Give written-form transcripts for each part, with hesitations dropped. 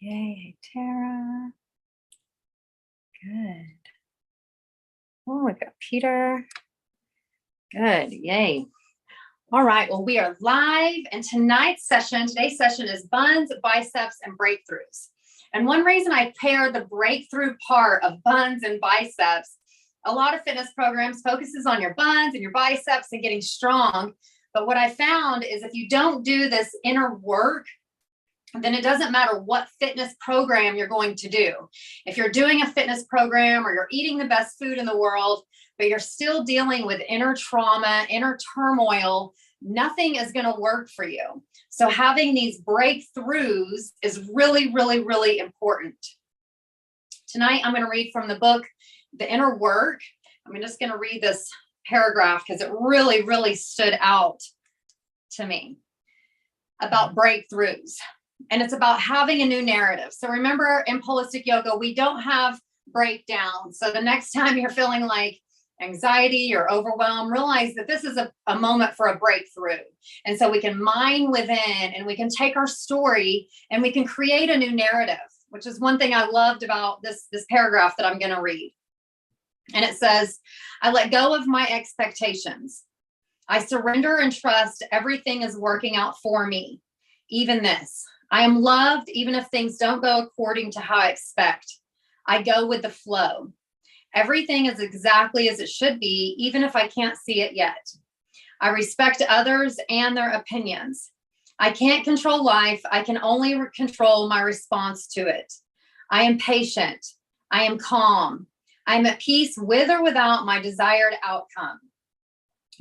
Yay, Tara. Good. Oh, we got Peter. Good. Yay. All right. Well, we are live, and today's session is buns, biceps, and breakthroughs. And one reason I paired the breakthrough part of buns and biceps, a lot of fitness programs focuses on your buns and your biceps and getting strong. But what I found is if you don't do this inner work, then it doesn't matter what fitness program you're going to do. If you're doing a fitness program or you're eating the best food in the world, but you're still dealing with inner trauma, inner turmoil, nothing is going to work for you. So having these breakthroughs is really, really, really important. Tonight, I'm going to read from the book, The Inner Work. I'm just going to read this paragraph because it really, really stood out to me about breakthroughs. And it's about having a new narrative. So remember, in holistic yoga, we don't have breakdowns. So the next time you're feeling like anxiety or overwhelm, realize that this is a moment for a breakthrough. And so we can mine within and we can take our story and we can create a new narrative, which is one thing I loved about this paragraph that I'm going to read. And it says, I let go of my expectations. I surrender and trust everything is working out for me, even this. I am loved even if things don't go according to how I expect. I go with the flow. Everything is exactly as it should be, even if I can't see it yet. I respect others and their opinions. I can't control life. I can only control my response to it. I am patient. I am calm. I am at peace with or without my desired outcome.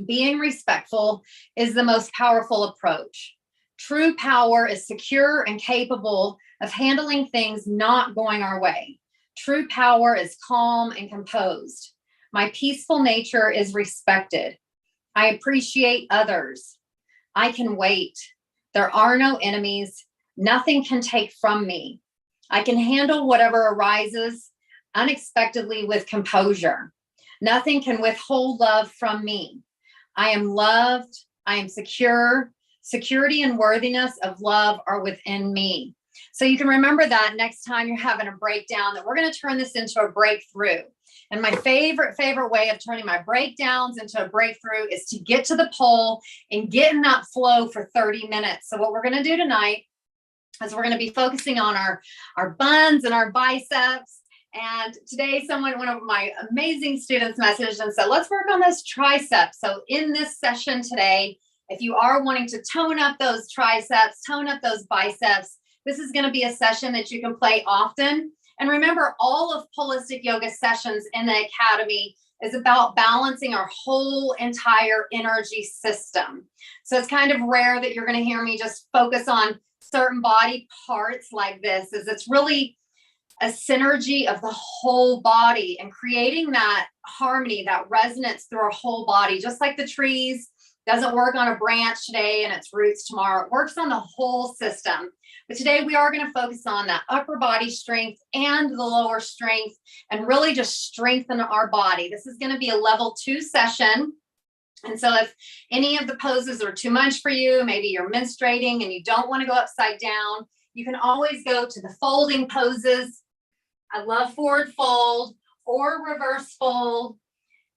Being respectful is the most powerful approach. True power is secure and capable of handling things not going our way. True power is calm and composed. My peaceful nature is respected. I appreciate others. I can wait. There are no enemies. Nothing can take from me. I can handle whatever arises unexpectedly with composure. Nothing can withhold love from me. I am loved. I am secure. Security and worthiness of love are within me. So you can remember that next time you're having a breakdown, that we're going to turn this into a breakthrough. And my favorite way of turning my breakdowns into a breakthrough is to get to the pole and get in that flow for 30 minutes. So what we're going to do tonight is we're going to be focusing on our buns and our biceps. And today one of my amazing students messaged and said, let's work on those triceps. So in this session today, if you are wanting to tone up those triceps, tone up those biceps, this is going to be a session that you can play often. And remember, all of holistic yoga sessions in the academy is about balancing our whole entire energy system. So it's kind of rare that you're going to hear me just focus on certain body parts like this, as it's really a synergy of the whole body and creating that harmony, that resonance through our whole body, just like the trees. Doesn't work on a branch today and its roots tomorrow. It works on the whole system. But today we are going to focus on that upper body strength and the lower strength and really just strengthen our body. This is going to be a level 2 session. And so if any of the poses are too much for you, maybe you're menstruating and you don't want to go upside down, you can always go to the folding poses. I love forward fold or reverse fold,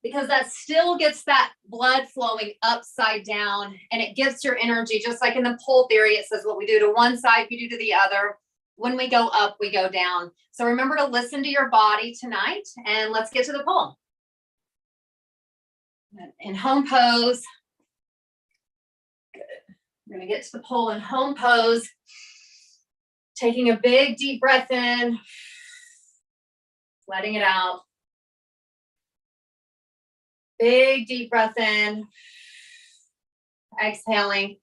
because that still gets that blood flowing upside down and it gets your energy, just like in the pole theory, it says what we do to one side, we do to the other. When we go up, we go down. So remember to listen to your body tonight, and let's get to the pole. In home pose. Good. We're going to get to the pole in home pose. Taking a big deep breath in, letting it out. Big deep breath in, exhaling.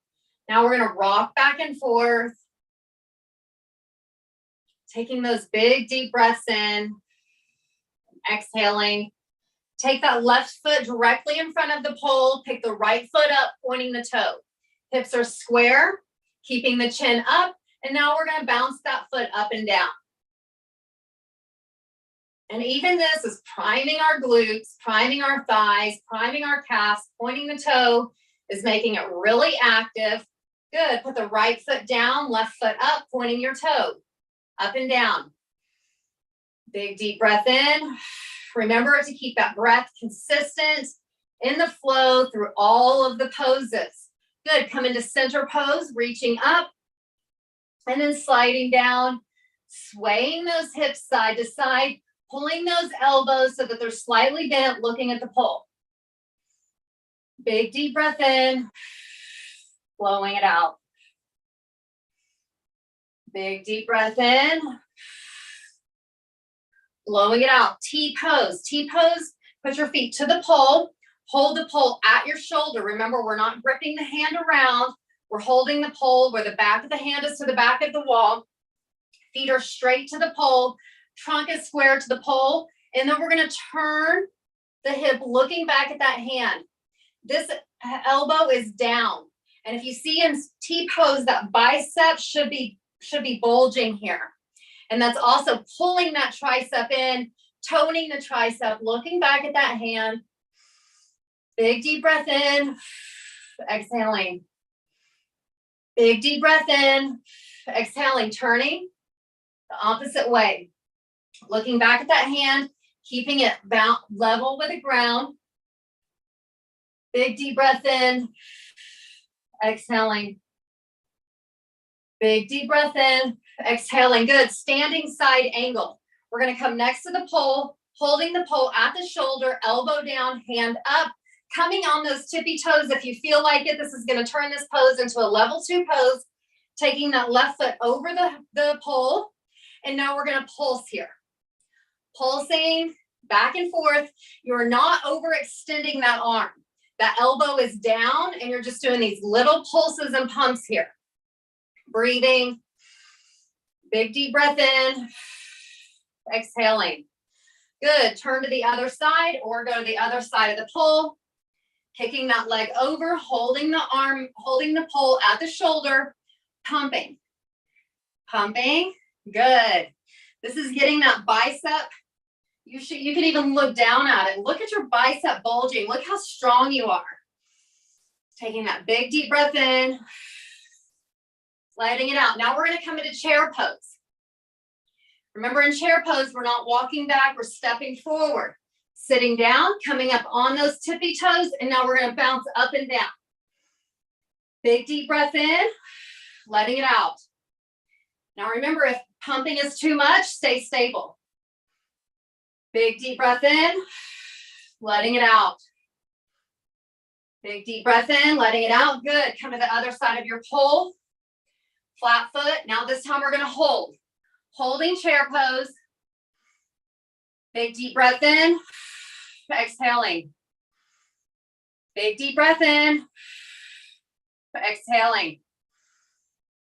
Now we're going to rock back and forth, taking those big deep breaths in, exhaling. Take that left foot directly in front of the pole, pick the right foot up, pointing the toe. Hips are square, keeping the chin up, and now we're going to bounce that foot up and down. And even this is priming our glutes, priming our thighs, priming our calves, pointing the toe is making it really active. Good. Put the right foot down, left foot up, pointing your toe. up and down. Big deep breath in. Remember to keep that breath consistent in the flow through all of the poses. Good, come into center pose, reaching up and then sliding down, swaying those hips side to side, pulling those elbows so that they're slightly bent, looking at the pole. Big deep breath in, blowing it out. Big deep breath in, blowing it out. T-pose. T-pose, put your feet to the pole. Hold the pole at your shoulder. Remember, we're not gripping the hand around. We're holding the pole where the back of the hand is to the back of the wall. Feet are straight to the pole. Trunk is square to the pole. And then we're going to turn the hip looking back at that hand. This elbow is down. And if you see in T-pose, that bicep should be bulging here. And that's also pulling that tricep in, toning the tricep, looking back at that hand. Big deep breath in, exhaling. Big deep breath in, exhaling, turning the opposite way. Looking back at that hand, keeping it level with the ground. Big deep breath in, exhaling. Big deep breath in, exhaling. Good. Standing side angle. We're going to come next to the pole, holding the pole at the shoulder, elbow down, hand up, coming on those tippy toes. If you feel like it, this is going to turn this pose into a level 2 pose, taking that left foot over the pole. And now we're going to pulse here. Pulsing back and forth. You're not overextending that arm. That elbow is down and you're just doing these little pulses and pumps here. Breathing. Big deep breath in. Exhaling. Good. Turn to the other side or go to the other side of the pole. Kicking that leg over, holding the arm, holding the pole at the shoulder, pumping. Pumping. Good. This is getting that bicep. You can even look down at it. Look at your bicep bulging. Look how strong you are. Taking that big deep breath in. Letting it out. Now we're going to come into chair pose. Remember, in chair pose, we're not walking back, we're stepping forward. Sitting down, coming up on those tippy toes, and now we're going to bounce up and down. Big deep breath in, letting it out. Now remember, if pumping is too much, stay stable. Big deep breath in, letting it out. Big deep breath in, letting it out. Good. Come to the other side of your pole. Flat foot. Now this time we're going to hold. Holding chair pose. Big deep breath in. Exhaling. Big deep breath in. Exhaling.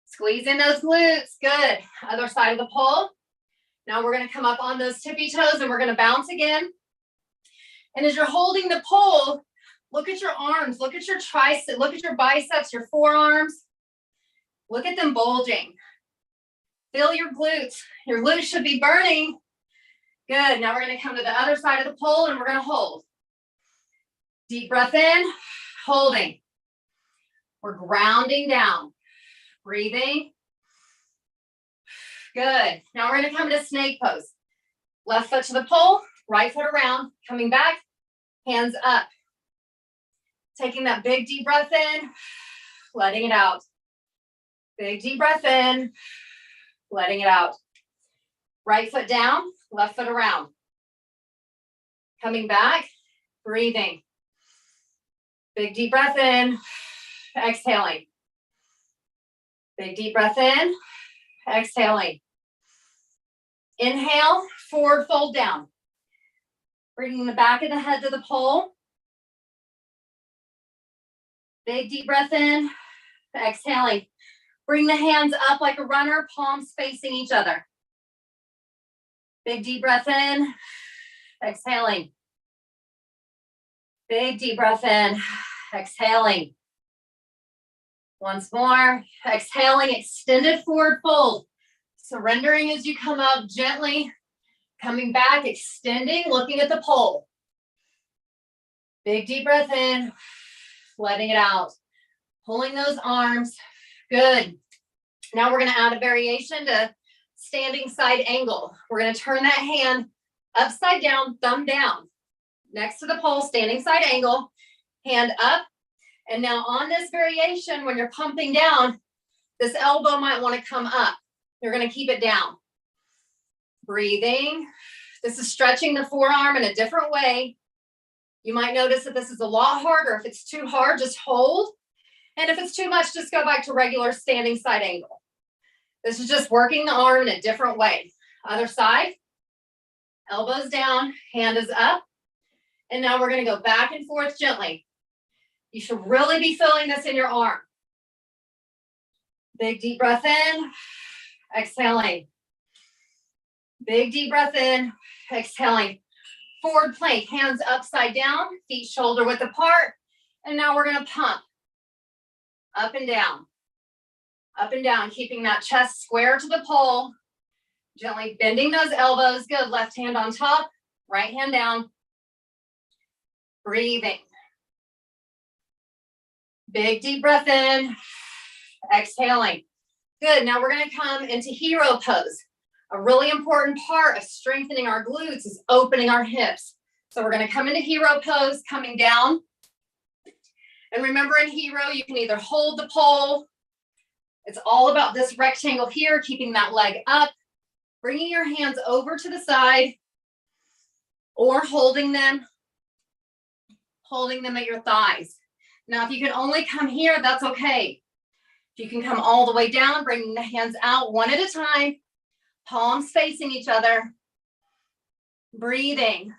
Squeeze in those glutes. Good. Other side of the pole. Now we're going to come up on those tippy toes and we're going to bounce again. And as you're holding the pole, look at your arms. Look at your triceps. Look at your biceps, your forearms. Look at them bulging. Feel your glutes. Your glutes should be burning. Good. Now we're going to come to the other side of the pole and we're going to hold. Deep breath in, holding. We're grounding down. Breathing. Good. Now we're going to come to snake pose. Left foot to the pole, right foot around, coming back, hands up. Taking that big deep breath in, letting it out. Big deep breath in, letting it out. Right foot down, left foot around. Coming back, breathing. Big deep breath in, exhaling. Big deep breath in, exhaling. Inhale, forward fold down. Bringing the back of the head to the pole. Big deep breath in, exhaling. Bring the hands up like a runner, palms facing each other. Big deep breath in, exhaling. Big deep breath in, exhaling. Once more, exhaling, extended forward fold. Surrendering as you come up gently, coming back, extending, looking at the pole. Big deep breath in, letting it out. Pulling those arms. Good. Now we're going to add a variation to standing side angle. We're going to turn that hand upside down, thumb down, next to the pole, standing side angle, hand up. And now on this variation, when you're pumping down, this elbow might want to come up. You're going to keep it down. Breathing. This is stretching the forearm in a different way. You might notice that this is a lot harder. If it's too hard, just hold. And if it's too much, just go back to regular standing side angle. This is just working the arm in a different way. Other side. Elbows down, hand is up. And now we're going to go back and forth gently. You should really be feeling this in your arm. Big deep breath in, exhaling. Big deep breath in, exhaling. Forward plank, hands upside down, feet shoulder width apart. And now we're going to pump. Up and down, keeping that chest square to the pole. Gently bending those elbows. Good. Left hand on top, right hand down. Breathing. Big deep breath in, exhaling. Good. Now we're going to come into hero pose. A really important part of strengthening our glutes is opening our hips. So we're going to come into hero pose, coming down. And remember, in hero, you can either hold the pole. It's all about this rectangle here, keeping that leg up, bringing your hands over to the side, or holding them at your thighs. Now, if you can only come here, that's okay. If you can come all the way down, bringing the hands out one at a time, palms facing each other, breathing.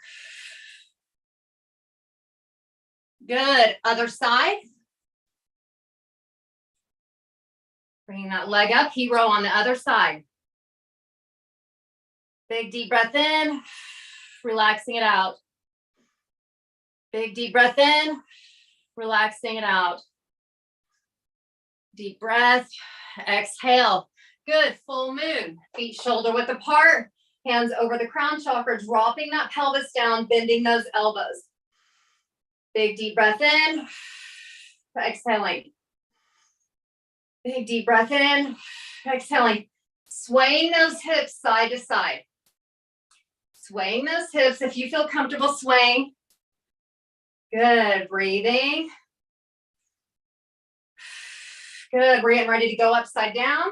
Good. Other side. Bringing that leg up, hero on the other side. Big deep breath in, relaxing it out. Big deep breath in, relaxing it out. Deep breath, exhale. Good, full moon. Feet shoulder width apart, hands over the crown chakra, dropping that pelvis down, bending those elbows. Big deep breath in, exhaling. Big deep breath in, exhaling. Swaying those hips side to side. Swaying those hips if you feel comfortable swaying. Good, breathing. Good, we're getting ready to go upside down.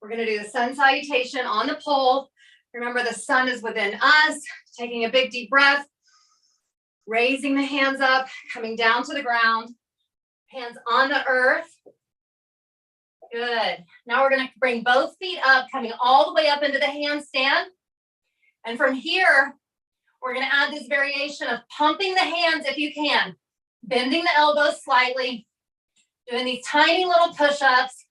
We're going to do the sun salutation on the pole. Remember, the sun is within us. Taking a big deep breath. Raising the hands up, coming down to the ground. Hands on the earth. Good. Now we're going to bring both feet up, coming all the way up into the handstand. And from here, we're going to add this variation of pumping the hands if you can. Bending the elbows slightly. Doing these tiny little push-ups.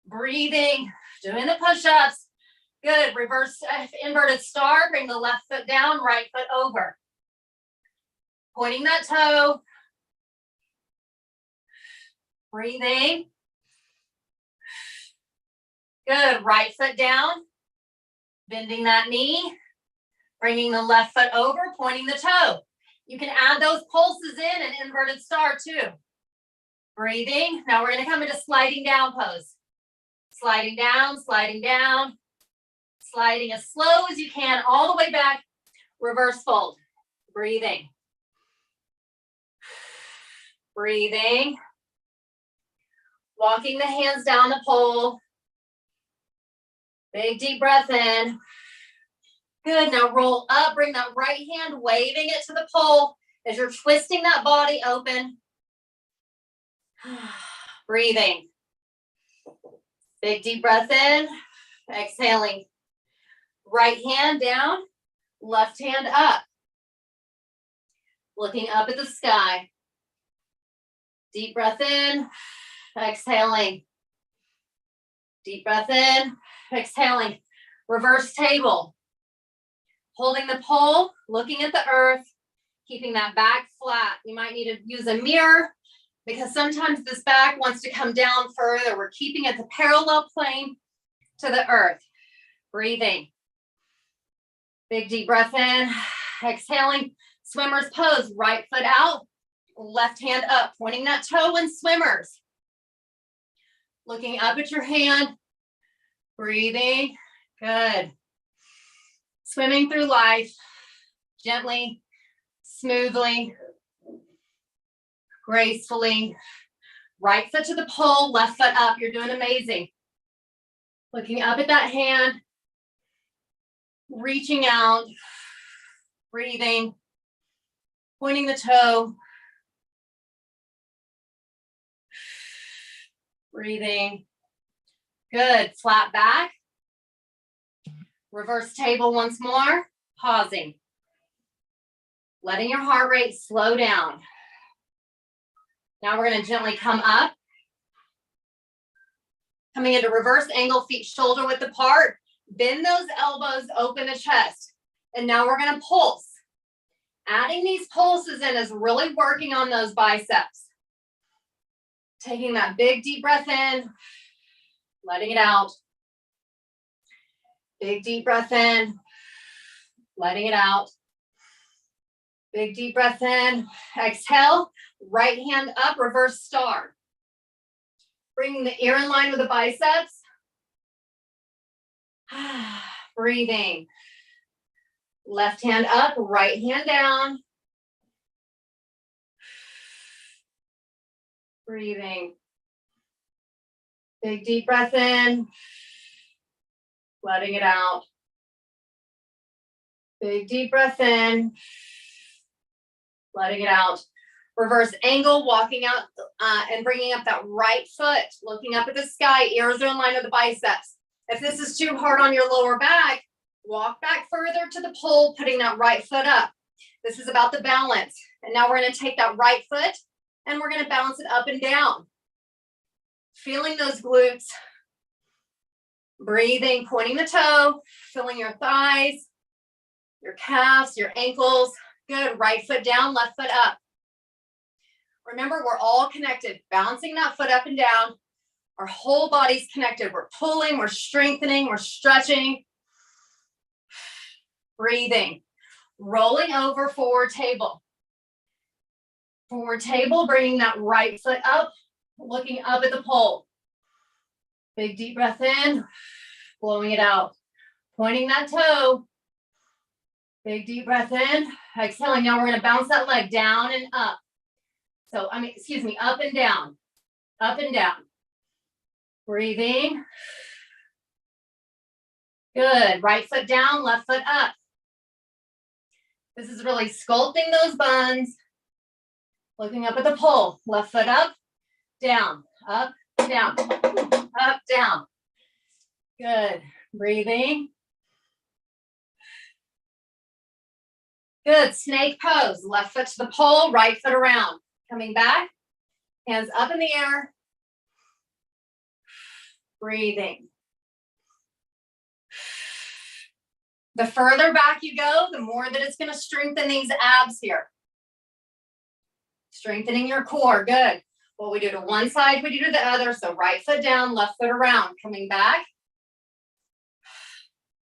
Breathing. Doing the push-ups. Good. Reverse inverted star. Bring the left foot down, right foot over. Pointing that toe. Breathing. Good. Right foot down. Bending that knee. Bringing the left foot over, pointing the toe. You can add those pulses in an inverted star too. Breathing. Now we're going to come into sliding down pose. Sliding down, sliding down. Sliding as slow as you can all the way back. Reverse fold. Breathing. Breathing. Walking the hands down the pole. Big deep breath in. Good. Now roll up. Bring that right hand, waving it to the pole as you're twisting that body open. Breathing. Big deep breath in. Exhaling. Right hand down. Left hand up. Looking up at the sky. Deep breath in. Exhaling. Deep breath in. Exhaling. Reverse table. Holding the pole, looking at the earth, keeping that back flat. You might need to use a mirror because sometimes this back wants to come down further. We're keeping it the parallel plane to the earth. Breathing. Big deep breath in. Exhaling. Swimmer's pose. Right foot out. Left hand up. Pointing that toe in swimmers. Looking up at your hand. Breathing. Good. Swimming through life gently, smoothly, gracefully. Right foot to the pole, left foot up. You're doing amazing. Looking up at that hand, reaching out, breathing, pointing the toe, breathing. Good. Flat back. Reverse table once more. Pausing. Letting your heart rate slow down. Now we're going to gently come up. Coming into reverse angle, feet shoulder width apart. Bend those elbows, open the chest. And now we're going to pulse. Adding these pulses in is really working on those biceps. Taking that big deep breath in, letting it out. Big deep breath in, letting it out. Big deep breath in. Exhale, right hand up, reverse star. Bringing the ear in line with the biceps. Breathing. Left hand up, right hand down. Breathing. Big deep breath in. Letting it out. Big deep breath in. Letting it out. Reverse angle, walking out and bringing up that right foot, looking up at the sky, ears are in line with the biceps. If this is too hard on your lower back, walk back further to the pole, putting that right foot up. This is about the balance. And now we're going to take that right foot and we're going to balance it up and down. Feeling those glutes. Breathing, pointing the toe, feeling your thighs, your calves, your ankles. Good. Right foot down, left foot up. Remember, we're all connected. Bouncing that foot up and down. Our whole body's connected. We're pulling, we're strengthening, we're stretching. Breathing. Rolling over, forward table. Forward table, bringing that right foot up, looking up at the pole. Big deep breath in, blowing it out. Pointing that toe. Big deep breath in, exhaling. Now we're going to bounce that leg down and up. So, up and down, up and down. Breathing. Good. Right foot down, left foot up. This is really sculpting those buns. Looking up at the pole. Left foot up, down, up, down, up, down. Good. Breathing. Good. Snake pose. Left foot to the pole, right foot around. Coming back. Hands up in the air. Breathing. The further back you go, the more that it's going to strengthen these abs here. Strengthening your core. Good. What we do to one side, we do to the other. So right foot down, left foot around. Coming back.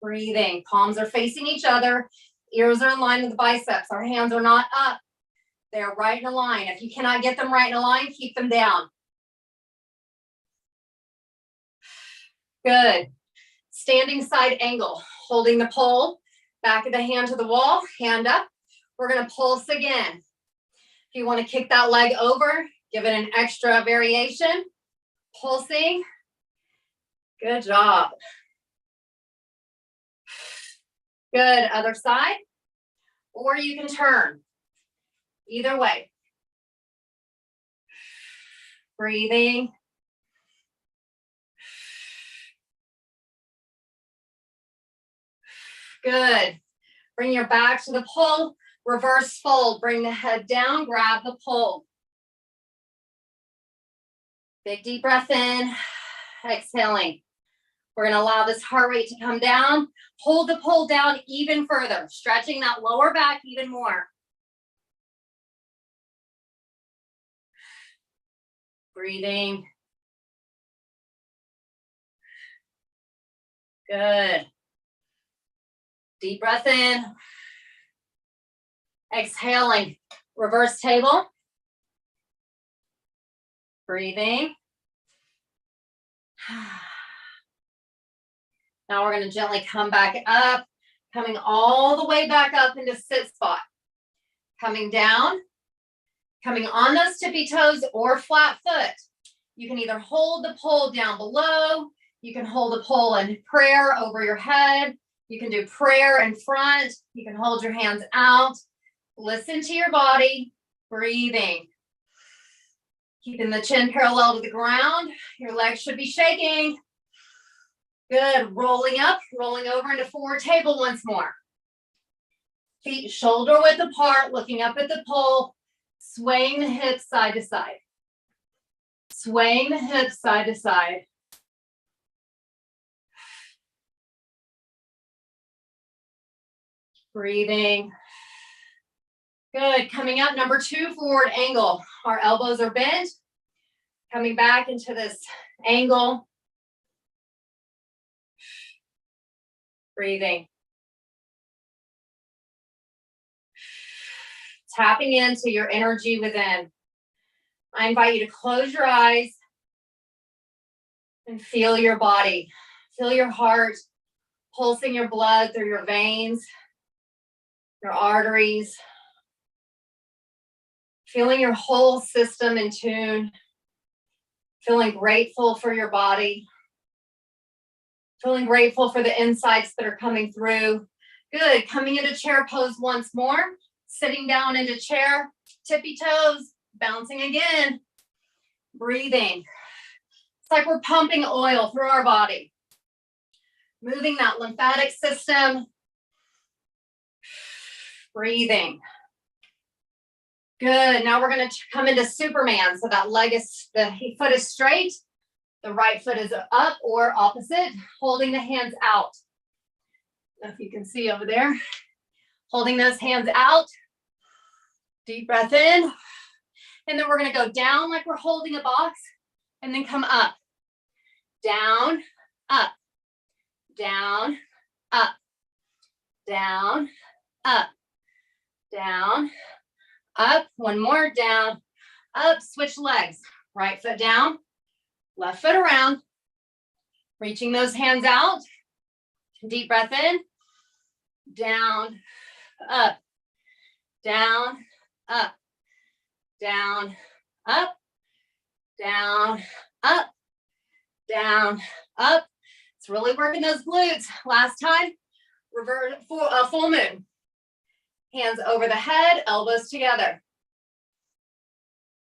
Breathing. Palms are facing each other. Ears are in line with the biceps. Our hands are not up. They're right in a line. If you cannot get them right in a line, keep them down. Good. Standing side angle. Holding the pole. Back of the hand to the wall. Hand up. We're going to pulse again. If you want to kick that leg over, give it an extra variation. Pulsing. Good job. Good. Other side. Or you can turn. Either way. Breathing. Good. Bring your back to the pole. Reverse fold. Bring the head down. Grab the pole. Big deep breath in. Exhaling. We're going to allow this heart rate to come down. Hold the pole down even further. Stretching that lower back even more. Breathing. Good. Deep breath in. Exhaling. Reverse table. Breathing. Now we're going to gently come back up, coming all the way back up into sit spot. Coming down, coming on those tippy toes or flat foot. You can either hold the pole down below, you can hold the pole in prayer over your head, you can do prayer in front, you can hold your hands out. Listen to your body, breathing. Keeping the chin parallel to the ground. Your legs should be shaking. Good, rolling up, rolling over into forward table once more. Feet shoulder width apart, looking up at the pole, swaying the hips side to side. Swaying the hips side to side. Breathing. Good, coming up, number 2, forward angle. Our elbows are bent. Coming back into this angle. Breathing. Tapping into your energy within. I invite you to close your eyes and feel your body. Feel your heart pulsing your blood through your veins, your arteries. Feeling your whole system in tune. Feeling grateful for your body. Feeling grateful for the insights that are coming through. Good, coming into chair pose once more. Sitting down into chair, tippy toes, bouncing again. Breathing. It's like we're pumping oil through our body. Moving that lymphatic system. Breathing. Good, now we're gonna come into Superman. So that leg is, the foot is straight. The right foot is up or opposite, holding the hands out. If you can see over there, holding those hands out. Deep breath in. And then we're going to go down like we're holding a box and then come up. Down, up, down, up, down, up, down, up. One more, down, up, switch legs. Right foot down. Left foot around, reaching those hands out. Deep breath in, down, up, down, up, down, up, down, up, down, up. It's really working those glutes. Last time, revert for a full moon. Hands over the head, elbows together.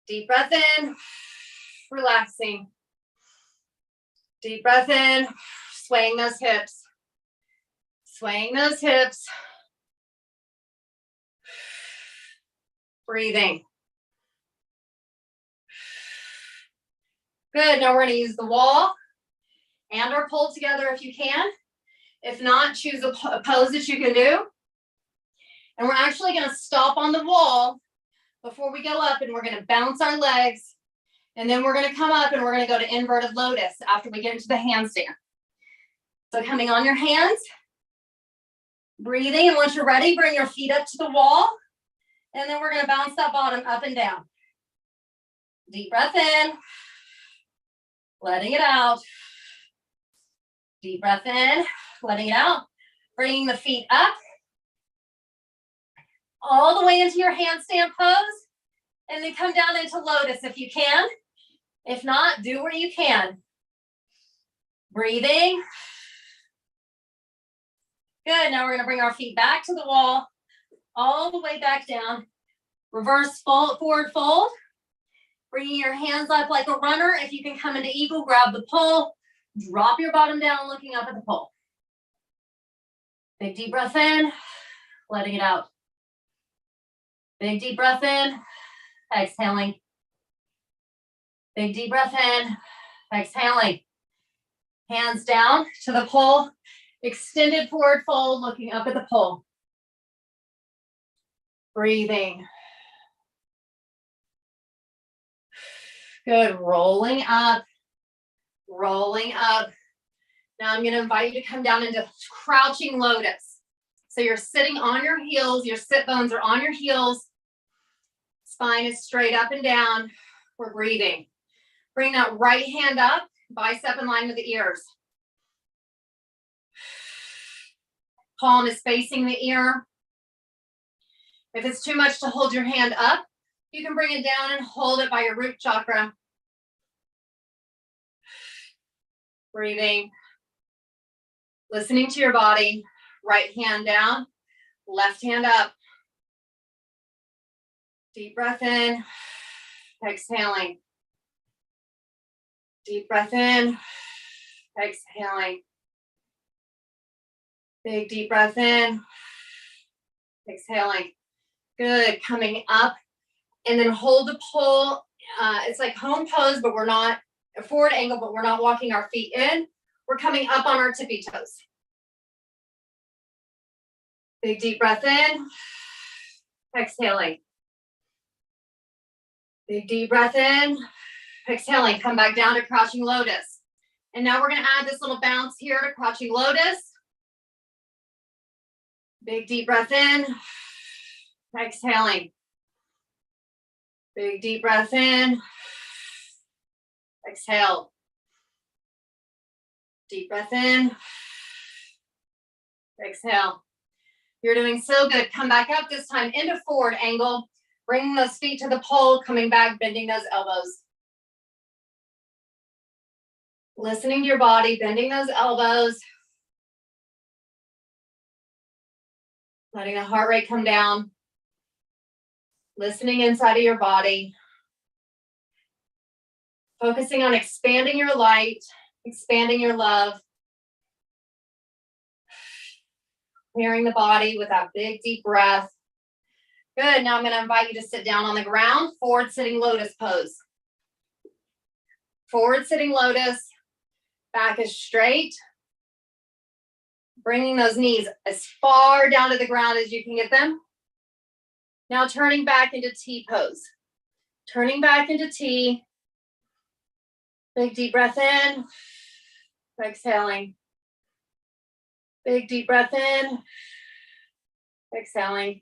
Deep breath in, relaxing. Deep breath in, swaying those hips. Swaying those hips. Breathing. Good, now we're going to use the wall and our pole together if you can. If not, choose a pose that you can do. And we're actually going to stop on the wall before we go up, and we're going to bounce our legs. And then we're going to come up and we're going to go to inverted lotus after we get into the handstand. So coming on your hands, breathing, and once you're ready, bring your feet up to the wall. And then we're going to bounce that bottom up and down. Deep breath in, letting it out. Deep breath in, letting it out. Bringing the feet up, all the way into your handstand pose. And then come down into lotus if you can. If not, do where you can. Breathing. Good, now we're going to bring our feet back to the wall, all the way back down. Reverse fold, forward fold. Bringing your hands up like a runner. If you can come into eagle, grab the pole. Drop your bottom down, looking up at the pole. Big deep breath in, letting it out. Big deep breath in, exhaling. Big deep breath in, exhaling. Hands down to the pole. Extended forward fold, looking up at the pole. Breathing. Good, rolling up, rolling up. Now I'm gonna invite you to come down into crouching lotus. So you're sitting on your heels, your sit bones are on your heels. Spine is straight up and down. We're breathing. Bring that right hand up, bicep in line with the ears. Palm is facing the ear. If it's too much to hold your hand up, you can bring it down and hold it by your root chakra. Breathing. Listening to your body. Right hand down, left hand up. Deep breath in. Exhaling. Deep breath in. Exhaling. Big deep breath in. Exhaling. Good. Coming up. And then hold the pole. It's like home pose, but we're not a forward angle, but we're not walking our feet in. We're coming up on our tippy toes. Big deep breath in. Exhaling. Big deep breath in. Exhaling. Come back down to crouching lotus. And now we're going to add this little bounce here to crouching lotus. Big deep breath in. Exhaling. Big deep breath in. Exhale. Deep breath in. Exhale. You're doing so good. Come back up this time into forward angle. Bringing those feet to the pole, coming back, bending those elbows. Listening to your body, bending those elbows. Letting the heart rate come down. Listening inside of your body. Focusing on expanding your light, expanding your love. Clearing the body with that big, deep breath. Good. Now I'm going to invite you to sit down on the ground. Forward sitting lotus pose. Forward sitting lotus. Back is straight. Bringing those knees as far down to the ground as you can get them. Now turning back into T pose. Turning back into T. Big deep breath in. Exhaling. Big deep breath in. Exhaling.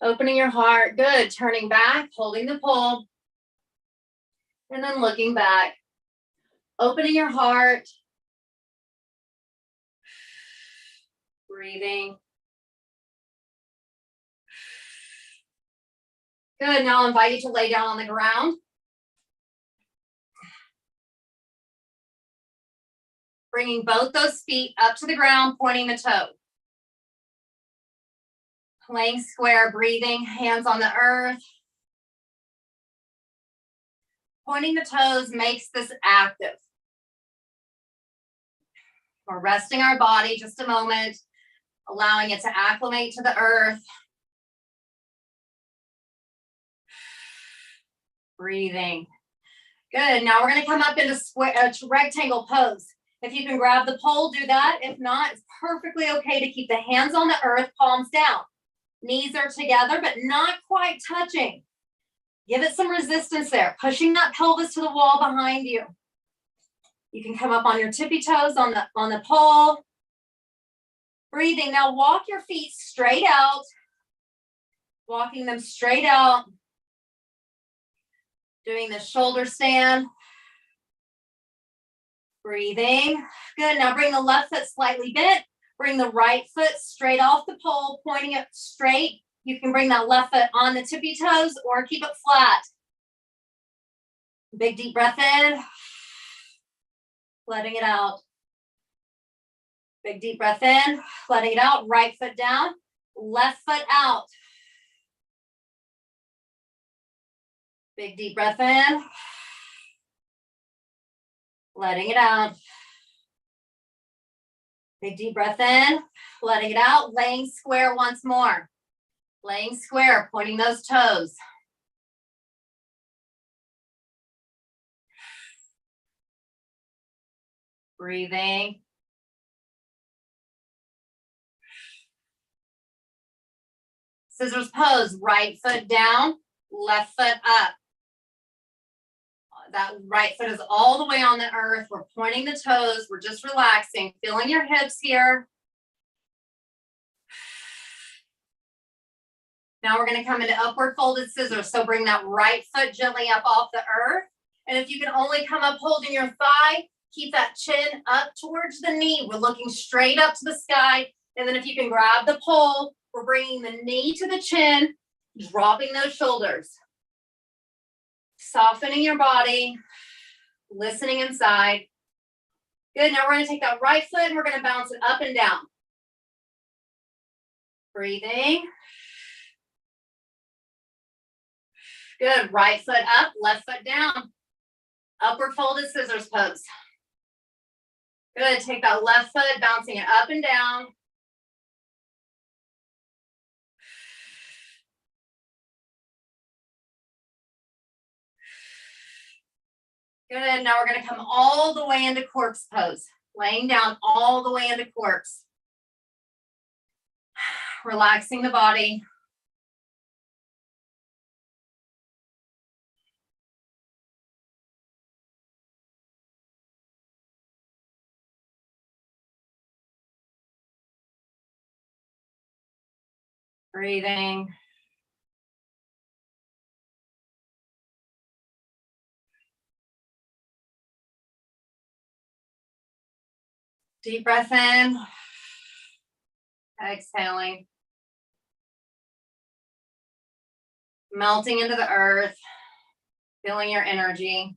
Opening your heart. Good. Turning back, holding the pole. And then looking back. Opening your heart. Breathing. Good. Now I'll invite you to lay down on the ground. Bringing both those feet up to the ground, pointing the toe. Laying square, breathing, hands on the earth. Pointing the toes makes this active. We're resting our body just a moment, allowing it to acclimate to the earth. Breathing. Good. Now we're going to come up into rectangle pose. If you can grab the pole, do that. If not, it's perfectly okay to keep the hands on the earth, palms down. Knees are together, but not quite touching. Give it some resistance there, pushing that pelvis to the wall behind you. You can come up on your tippy toes on the pole. Breathing. Now walk your feet straight out. Walking them straight out. Doing the shoulder stand. Breathing. Good. Now bring the left foot slightly bent. Bring the right foot straight off the pole, pointing it straight. You can bring that left foot on the tippy toes or keep it flat. Big deep breath in. Letting it out. Big deep breath in. Letting it out. Right foot down. Left foot out. Big deep breath in. Letting it out. Big deep breath in. Letting it out. Laying square once more. Laying square, pointing those toes. Breathing. Scissors pose, right foot down, left foot up. That right foot is all the way on the earth. We're pointing the toes. We're just relaxing, feeling your hips here. Now we're going to come into upward folded scissors. So bring that right foot gently up off the earth. And if you can only come up holding your thigh, Keep that chin up towards the knee. We're looking straight up to the sky. And then if you can grab the pole, we're bringing the knee to the chin, dropping those shoulders. Softening your body, listening inside. Good, now we're gonna take that right foot and we're gonna bounce it up and down. Breathing. Good, right foot up, left foot down. Upward folded scissors pose. Good, take that left foot, bouncing it up and down. Good, now we're gonna come all the way into corpse pose. Laying down all the way into corpse. Relaxing the body. Breathing. Deep breath in. Exhaling. Melting into the earth. Feeling your energy.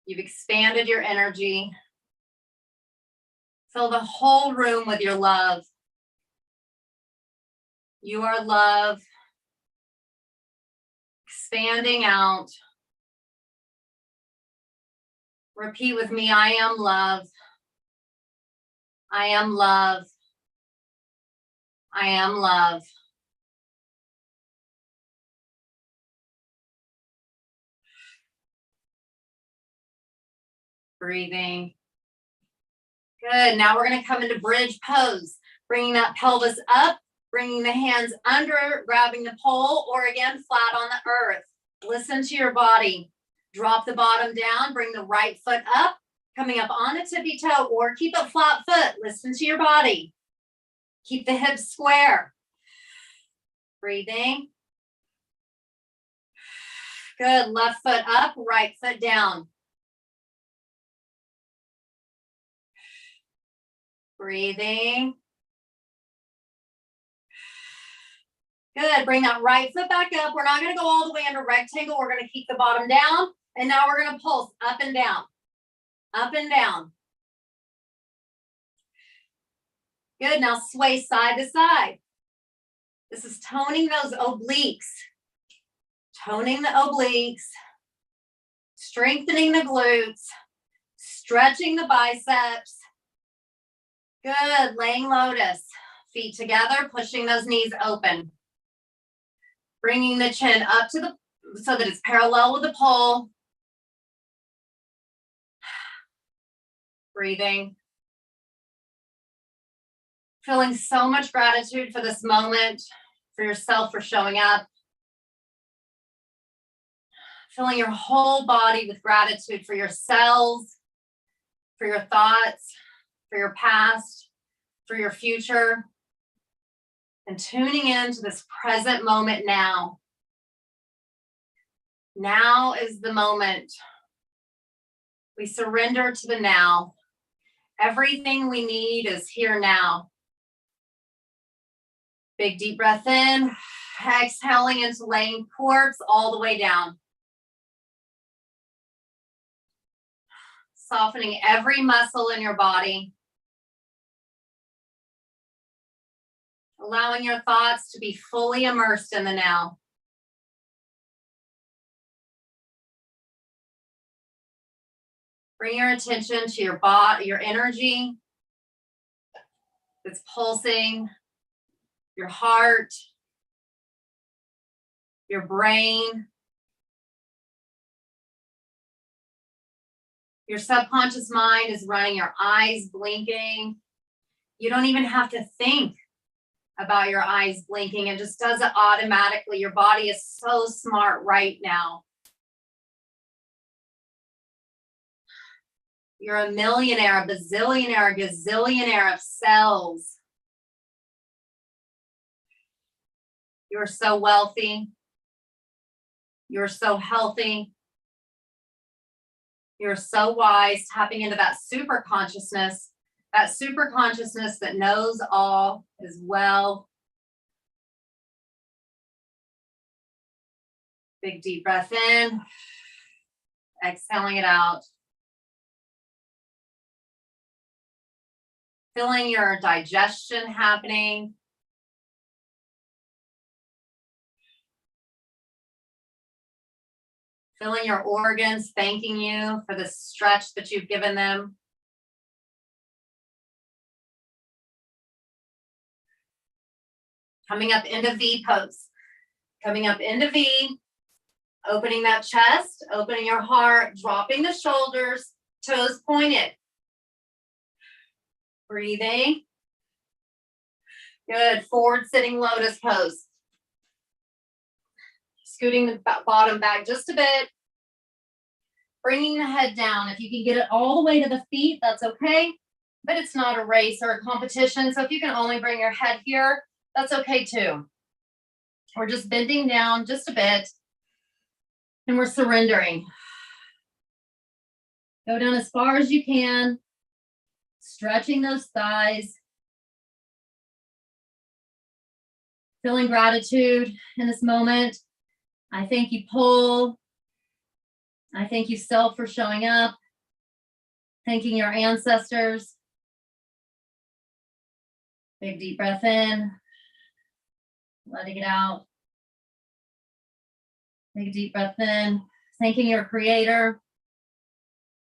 You've expanded your energy. Fill the whole room with your love. You are love. Expanding out. Repeat with me, I am love. I am love. I am love. Breathing. Good, now we're gonna come into bridge pose. Bringing that pelvis up, bringing the hands under, grabbing the pole, or again, flat on the earth. Listen to your body. Drop the bottom down, bring the right foot up, coming up on a tippy toe, or keep a flat foot. Listen to your body. Keep the hips square. Breathing. Good, left foot up, right foot down. Breathing. Good, bring that right foot back up. We're not gonna go all the way into rectangle. We're gonna keep the bottom down. And now we're gonna pulse up and down, up and down. Good, now sway side to side. This is toning those obliques. Toning the obliques. Strengthening the glutes. Stretching the biceps. Good, laying lotus. Feet together, pushing those knees open. Bringing the chin up to so that it's parallel with the pole. Breathing. Feeling so much gratitude for this moment, for yourself, for showing up. Filling your whole body with gratitude for your cells, for your thoughts, for your past, for your future. And tuning into this present moment now. Now is the moment. We surrender to the now. Everything we need is here now. Big deep breath in, exhaling into laying corpse all the way down. Softening every muscle in your body. Allowing your thoughts to be fully immersed in the now. Bring your attention to your body, your energy that's pulsing, your heart, your brain. Your subconscious mind is running, your eyes blinking. You don't even have to think about your eyes blinking. It just does it automatically. Your body is so smart right now. You're a millionaire, a bazillionaire, a gazillionaire of cells. You're so wealthy. You're so healthy. You're so wise, tapping into that super consciousness that knows all is well. Big deep breath in, exhaling it out. Feeling your digestion happening. Feeling your organs thanking you for the stretch that you've given them. Coming up into V pose. Coming up into V. Opening that chest, opening your heart, dropping the shoulders, toes pointed. Breathing. Good. Forward sitting lotus pose. Scooting the bottom back just a bit. Bringing the head down. If you can get it all the way to the feet, that's okay. But it's not a race or a competition. So if you can only bring your head here, that's okay too. We're just bending down just a bit. And we're surrendering. Go down as far as you can. Stretching those thighs. Feeling gratitude in this moment. I thank you, Pole. I thank you, self, for showing up. Thanking your ancestors. Big deep breath in. Letting it out. Take a deep breath in. Thanking your creator.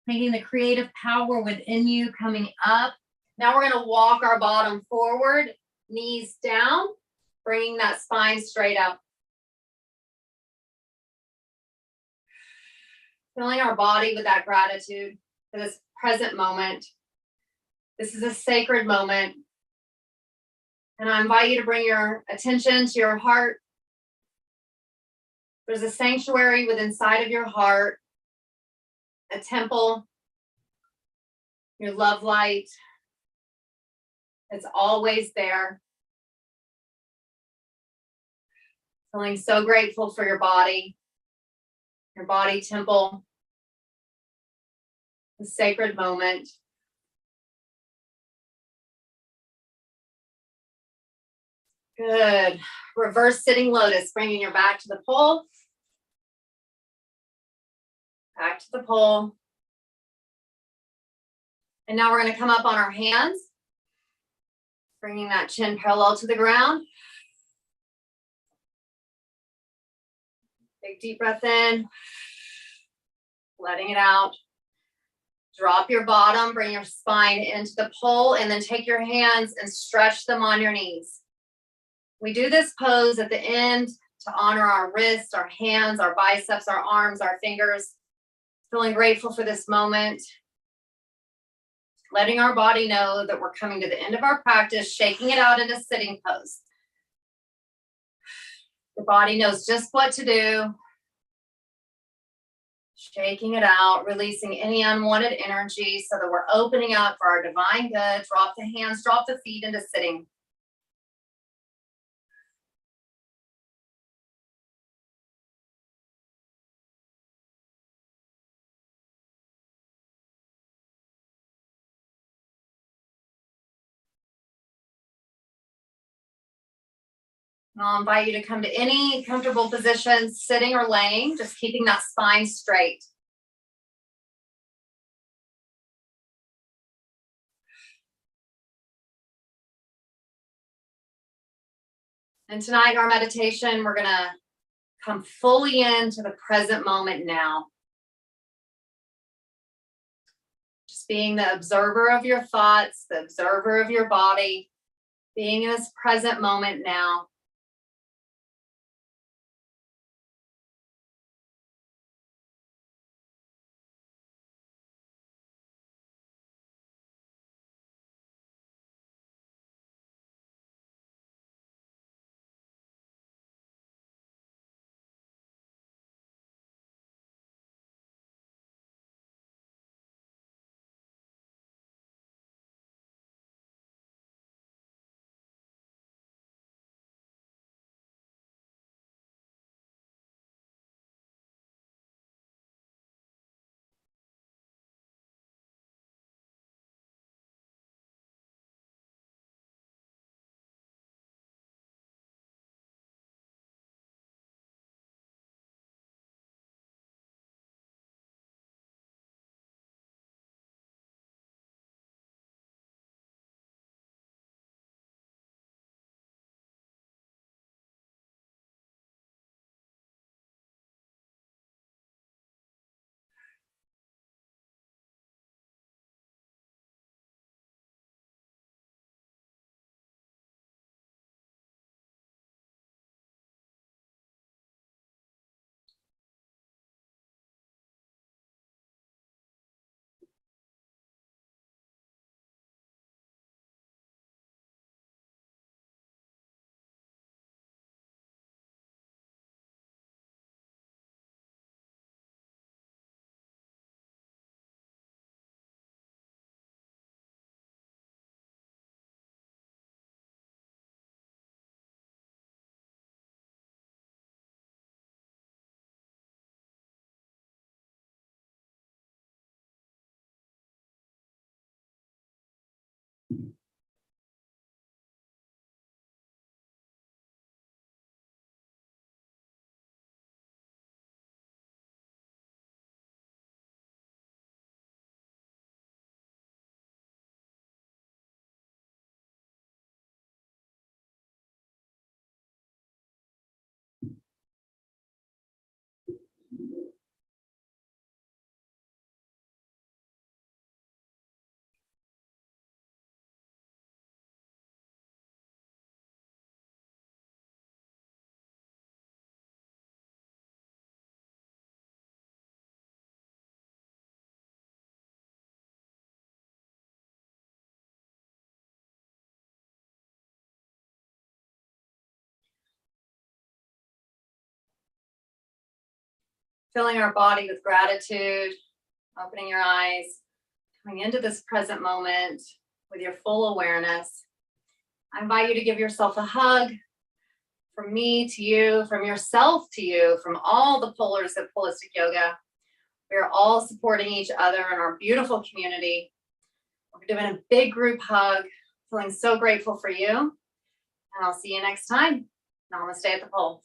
Thanking the creative power within you coming up. Now we're going to walk our bottom forward, knees down, bringing that spine straight up. Filling our body with that gratitude for this present moment. This is a sacred moment. And I invite you to bring your attention to your heart. There's a sanctuary within inside of your heart, a temple, your love light. It's always there. Feeling so grateful for your body temple, the sacred moment. Good. Reverse sitting lotus, bringing your back to the pole. Back to the pole. And now we're going to come up on our hands, bringing that chin parallel to the ground. Big deep breath in, letting it out. Drop your bottom, bring your spine into the pole, and then take your hands and stretch them on your knees. We do this pose at the end to honor our wrists, our hands, our biceps, our arms, our fingers. Feeling grateful for this moment. Letting our body know that we're coming to the end of our practice, shaking it out into sitting pose. The body knows just what to do. Shaking it out, releasing any unwanted energy so that we're opening up for our divine good. Drop the hands, drop the feet into sitting. And I'll invite you to come to any comfortable position, sitting or laying, just keeping that spine straight. And tonight, our meditation, we're going to come fully into the present moment now. Just being the observer of your thoughts, the observer of your body, being in this present moment now. filling our body with gratitude, opening your eyes, coming into this present moment with your full awareness. I invite you to give yourself a hug from me to you, from yourself to you, from all the pillars of holistic yoga. We are all supporting each other in our beautiful community. We're doing a big group hug, feeling so grateful for you. And I'll see you next time. Namaste at the pole.